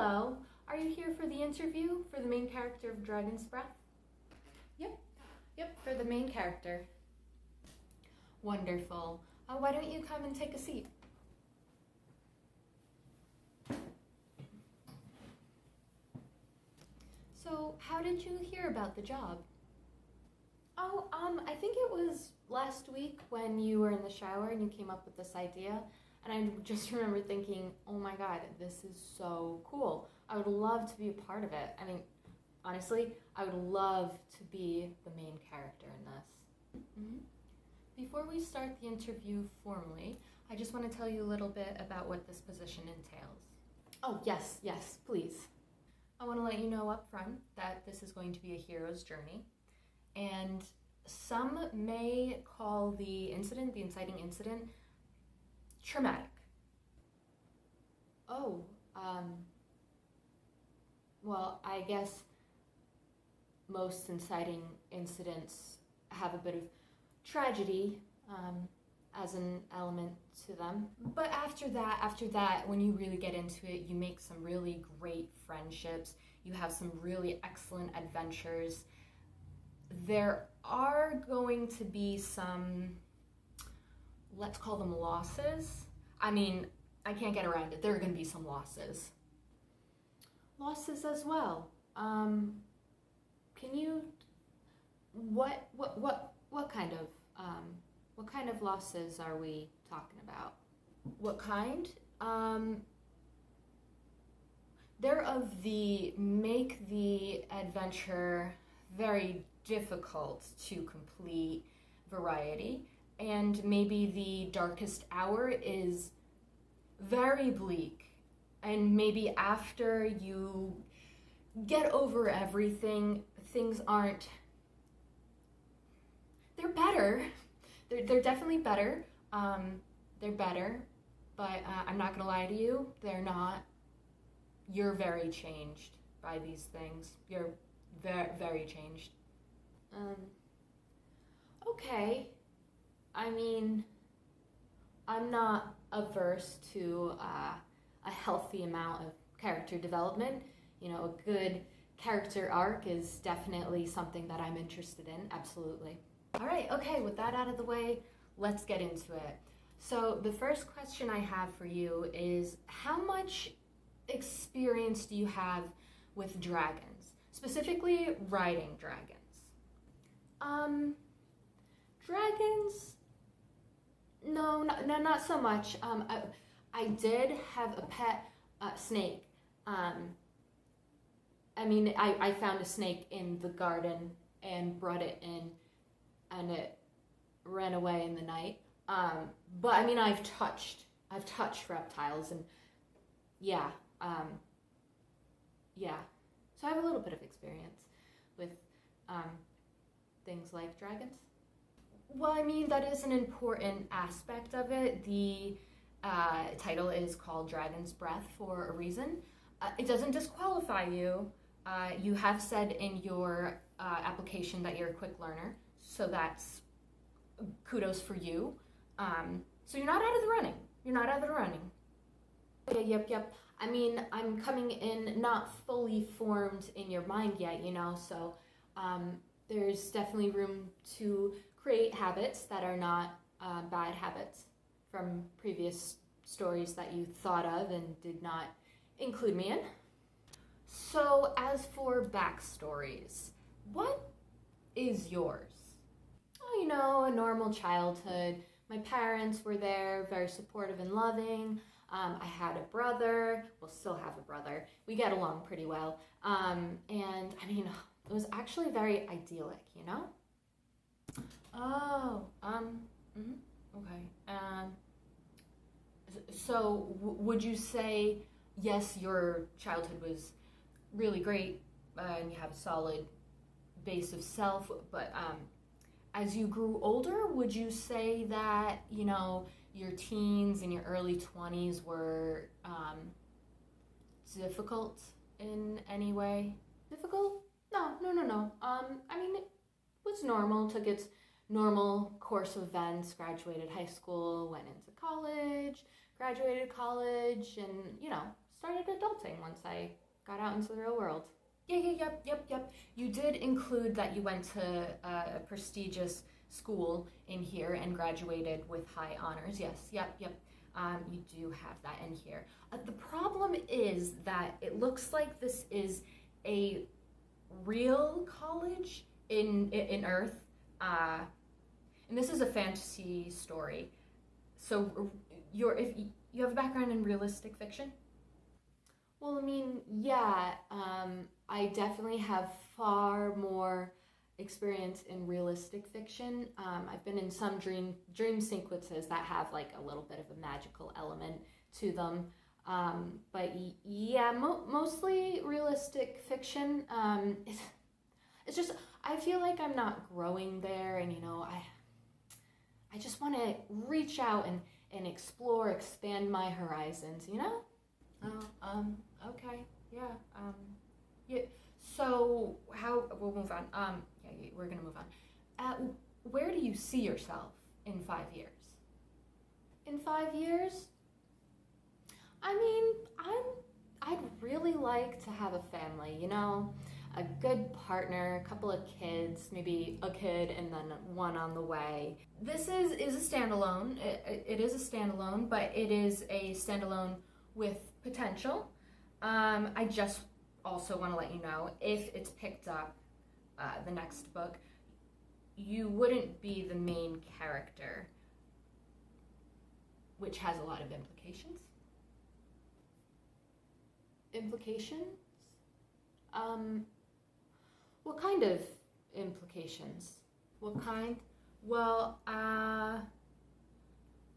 Hello, are you here for the interview for the main character of Dragon's Breath? Yep, for the main character. Wonderful. Why don't you come and take a seat? So, how did you hear about the job? Oh, I think it was last week when you were in the shower and you came up with this idea. And I just remember thinking, oh my God, this is so cool. I would love to be a part of it. I mean, honestly, I would love to be the main character in this. Mm-hmm. Before we start the interview formally, I just want to tell you a little bit about what this position entails. Oh, yes, please. I want to let you know up front that this is going to be a hero's journey. And some may call the inciting incident, traumatic. Oh, well, I guess most inciting incidents have a bit of tragedy as an element to them. But after that, when you really get into it, you make some really great friendships. You have some really excellent adventures. There are going to be some, let's call them losses. I mean, I can't get around it. There are going to be some losses. Losses as well. Can you, what kind of losses are we talking about? What kind? They're of the make the adventure very difficult to complete variety, and maybe the darkest hour is very bleak, and maybe after you get over everything, things aren't, they're better. They're definitely better. They're better, but I'm not gonna lie to you, they're not. You're very changed by these things. You're very, very changed. Okay. I mean, I'm not averse to a healthy amount of character development. You know, a good character arc is definitely something that I'm interested in, absolutely. All right, okay, with that out of the way, let's get into it. So the first question I have for you is, how much experience do you have with dragons? Specifically, riding dragons. Dragons? No, not so much. I did have a pet snake. I mean, I found a snake in the garden and brought it in, and it ran away in the night. But I mean, I've touched reptiles, and yeah. So I have a little bit of experience with things like dragons. Well, I mean, that is an important aspect of it. The title is called Dragon's Breath for a reason. It doesn't disqualify you. You have said in your application that you're a quick learner, so that's kudos for you. So you're not out of the running. Yep. I mean, I'm coming in not fully formed in your mind yet, you know, so there's definitely room to create habits that are not bad habits from previous stories that you thought of and did not include me in. So as for backstories, what is yours? Oh, you know, a normal childhood. My parents were there, very supportive and loving. I had a brother, well, still have a brother. We get along pretty well. And I mean, it was actually very idyllic, you know? Oh, okay. So would you say, yes, your childhood was really great, and you have a solid base of self, but as you grew older, would you say that, you know, your teens and your early 20s were difficult in any way? Difficult? No. I mean, it was normal, took its normal course of events, graduated high school, went into college, graduated college, and, you know, started adulting once I got out into the real world. Yep. You did include that you went to a prestigious school in here and graduated with high honors. Yes, yep. You do have that in here. The problem is that it looks like this is a real college in Earth, and this is a fantasy story. So if you have a background in realistic fiction? Well, I mean, yeah, I definitely have far more experience in realistic fiction. I've been in some dream sequences that have like a little bit of a magical element to them. But yeah, mostly realistic fiction. It's just I feel like I'm not growing there, and I just want to reach out and explore, expand my horizons. Okay, yeah. Yeah. So we'll move on. Yeah, we're gonna move on. Where do you see yourself in 5 years? In 5 years? I mean, I'd really like to have a family, a good partner, a couple of kids, maybe a kid and then one on the way. This is a standalone. It is a standalone, but it is a standalone with potential. I just also want to let you know, if it's picked up, the next book, you wouldn't be the main character, which has a lot of implications. Implications? What kind of implications? What kind? Well,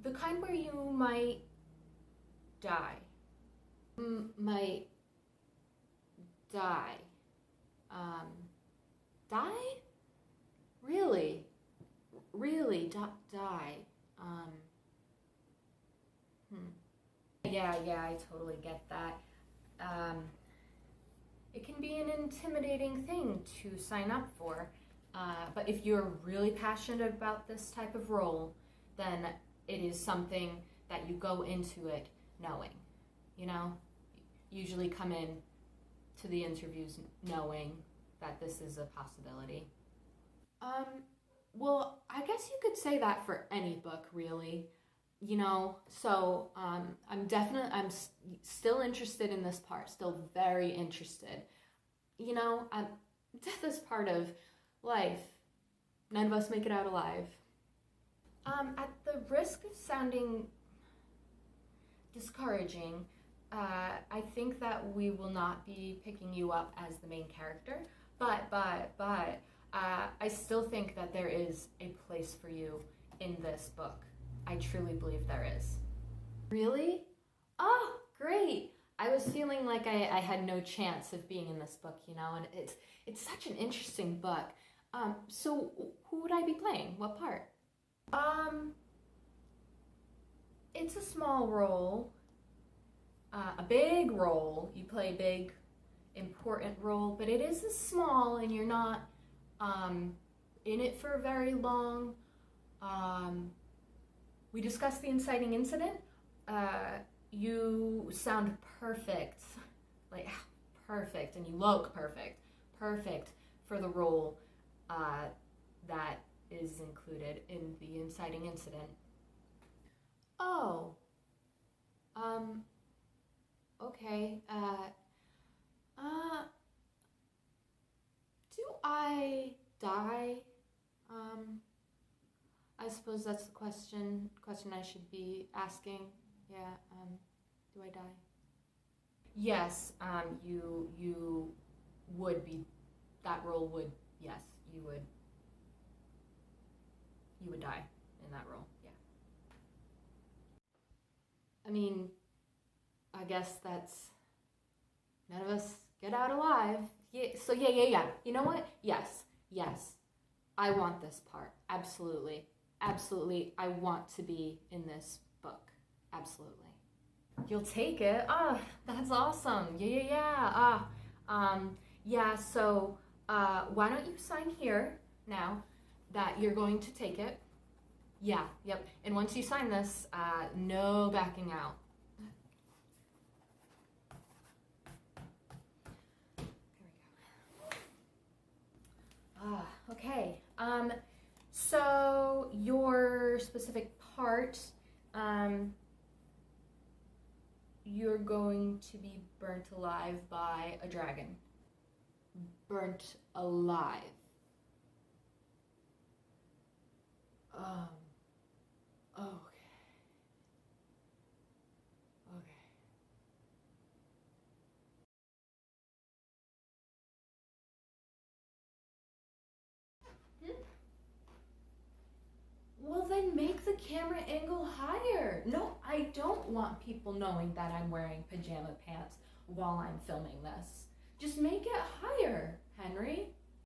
the kind where you might die. Might die. Die? Really? Really? Die? Yeah, I totally get that. It can be an intimidating thing to sign up for, but if you're really passionate about this type of role, then it is something that you go into it knowing, usually come in to the interviews knowing that this is a possibility. Well, I guess you could say that for any book, really. So I'm still interested in this part, still very interested. Death is part of life. None of us make it out alive. At the risk of sounding discouraging, I think that we will not be picking you up as the main character, but I still think that there is a place for you in this book. I truly believe there is. Really? Oh, great! I was feeling like I had no chance of being in this book, and it's such an interesting book. So who would I be playing? What part? It's a small role, a big role. You play a big, important role, but it is a small, and you're not in it for very long. We discussed the inciting incident. You sound perfect, like perfect, and you look perfect for the role that is included in the inciting incident. Oh, okay. Do I die? I suppose that's the question I should be asking. Yeah, do I die? Yes, you would be, that role would, yes, you would die in that role, yeah. I mean, I guess that's, none of us get out alive. Yeah, so yeah. You know what? Yes. I want this part, absolutely. I want to be in this book, absolutely. You'll take it? Ah, that's awesome. Yeah. So why don't you sign here now that you're going to take it? Yeah, yep. And once you sign this, no backing out. Okay. So your specific part, you're going to be burnt alive by a dragon. Burnt alive. Okay. Okay. Well, then make the camera angle higher. No, I don't want people knowing that I'm wearing pajama pants while I'm filming this. Just make it higher, Henry.